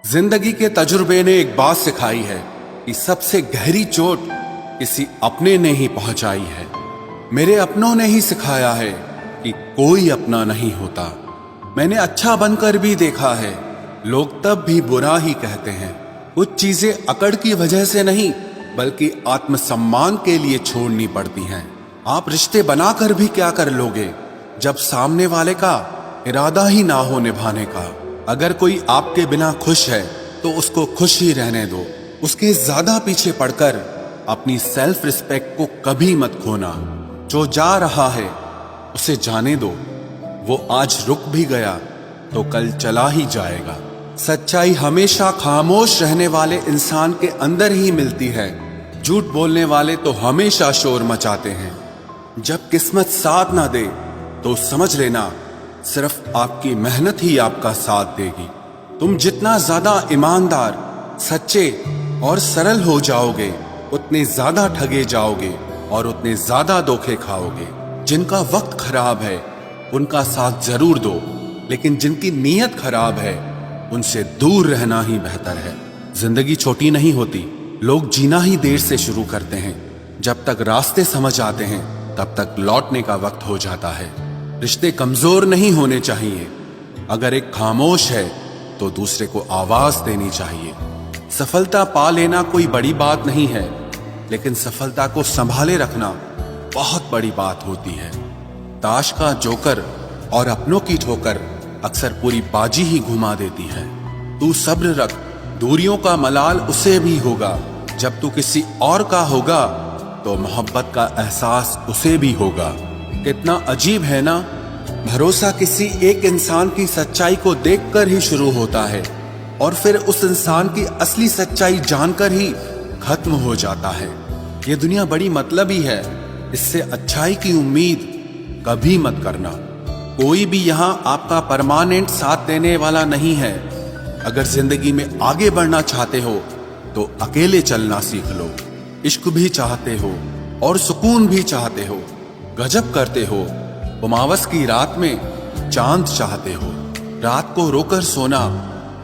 जिंदगी के तजुर्बे ने एक बात सिखाई है कि सबसे गहरी चोट किसी अपने ने ही पहुंचाई है। मेरे अपनों ने ही सिखाया है कि कोई अपना नहीं होता। मैंने अच्छा बनकर भी देखा है, लोग तब भी बुरा ही कहते हैं। कुछ चीजें अकड़ की वजह से नहीं बल्कि आत्मसम्मान के लिए छोड़नी पड़ती हैं। आप रिश्ते बनाकर भी क्या कर लोगे जब सामने वाले का इरादा ही ना हो निभाने का। अगर कोई आपके बिना खुश है तो उसको खुश ही रहने दो। उसके ज्यादा पीछे पड़कर अपनी सेल्फ रिस्पेक्ट को कभी मत खोना। जो जा रहा है उसे जाने दो, वो आज रुक भी गया तो कल चला ही जाएगा। सच्चाई हमेशा खामोश रहने वाले इंसान के अंदर ही मिलती है। झूठ बोलने वाले तो हमेशा शोर मचाते हैं। जब किस्मत साथ ना दे तो समझ लेना सिर्फ आपकी मेहनत ही आपका साथ देगी। तुम जितना ज्यादा ईमानदार, सच्चे और सरल हो जाओगे उतने ज्यादा ठगे जाओगे और उतने ज्यादा धोखे खाओगे। जिनका वक्त खराब है उनका साथ जरूर दो, लेकिन जिनकी नीयत खराब है उनसे दूर रहना ही बेहतर है। जिंदगी छोटी नहीं होती, लोग जीना ही देर से शुरू करते हैं। जब तक रास्ते समझ आते हैं तब तक लौटने का वक्त हो जाता है। रिश्ते कमजोर नहीं होने चाहिए। अगर एक खामोश है तो दूसरे को आवाज देनी चाहिए। सफलता पा लेना कोई बड़ी बात नहीं है, लेकिन सफलता को संभाले रखना बहुत बड़ी बात होती है। ताश का जोकर और अपनों की ठोकर अक्सर पूरी बाजी ही घुमा देती है। तू सब्र रख, दूरियों का मलाल उसे भी होगा। जब तू किसी और का होगा तो मोहब्बत का एहसास उसे भी होगा। कितना अजीब है ना, भरोसा किसी एक इंसान की सच्चाई को देखकर ही शुरू होता है और फिर उस इंसान की असली सच्चाई जानकर ही खत्म हो जाता है। ये दुनिया बड़ी मतलबी है, इससे अच्छाई की उम्मीद कभी मत करना। कोई भी यहाँ आपका परमानेंट साथ देने वाला नहीं है। अगर जिंदगी में आगे बढ़ना चाहते हो तो अकेले चलना सीख लो। इश्क भी चाहते हो और सुकून भी चाहते हो, गजब करते हो। उमावस की रात में चांद चाहते हो। रात को रोकर सोना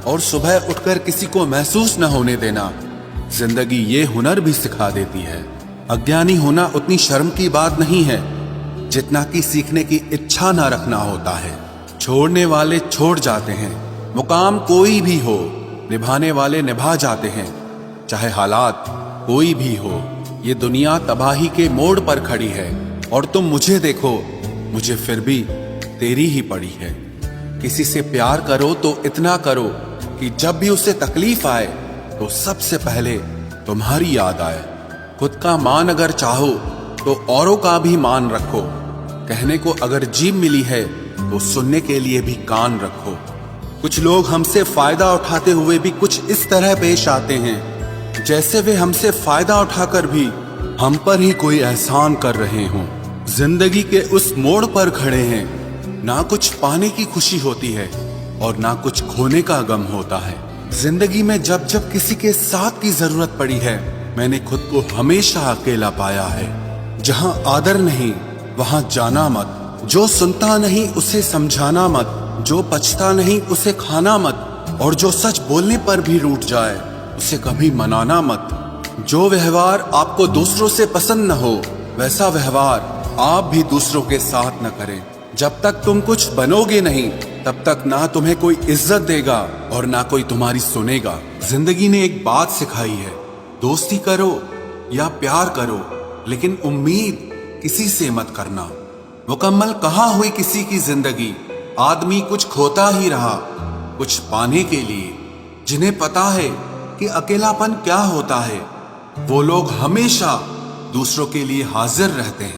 और सुबह उठकर किसी को महसूस न होने देना, जिंदगी ये हुनर भी सिखा देती है। अज्ञानी होना उतनी शर्म की बात नहीं है जितना कि सीखने की इच्छा ना रखना होता है। छोड़ने वाले छोड़ जाते हैं, मुकाम कोई भी हो, निभाने वाले निभा जाते हैं। चाहे हालात कोई भी हो, ये दुनिया तबाही के मोड़ पर खड़ी है और तुम मुझे देखो, मुझे फिर भी तेरी ही पड़ी है। किसी से प्यार करो तो इतना करो कि जब भी उसे तकलीफ आए तो सबसे पहले तुम्हारी याद आए। खुद का मान अगर चाहो तो औरों का भी मान रखो। कहने को अगर जीभ मिली है तो सुनने के लिए भी कान रखो। कुछ लोग हमसे फायदा उठाते हुए भी कुछ इस तरह पेश आते हैं जैसे वे हमसे फायदा उठाकर भी हम पर ही कोई एहसान कर रहे हों। जिंदगी के उस मोड़ पर खड़े हैं, ना कुछ पाने की खुशी होती है और ना कुछ खोने का गम होता है। जिंदगी में जब जब किसी के साथ की जरूरत पड़ी है, मैंने खुद को हमेशा अकेला पाया है। जहां आदर नहीं वहां जाना मत, जो सुनता नहीं उसे समझाना मत, जो पछता नहीं उसे खाना मत, और जो सच बोलने पर भी रूठ जाए उसे कभी मनाना मत। जो व्यवहार आपको दूसरों से पसंद न हो वैसा व्यवहार आप भी दूसरों के साथ न करें। जब तक तुम कुछ बनोगे नहीं तब तक ना तुम्हें कोई इज्जत देगा और ना कोई तुम्हारी सुनेगा। जिंदगी ने एक बात सिखाई है, दोस्ती करो या प्यार करो, लेकिन उम्मीद किसी से मत करना। मुकम्मल कहाँ हुई किसी की जिंदगी, आदमी कुछ खोता ही रहा कुछ पाने के लिए। जिन्हें पता है कि अकेलापन क्या होता है वो लोग हमेशा दूसरों के लिए हाजिर रहते हैं।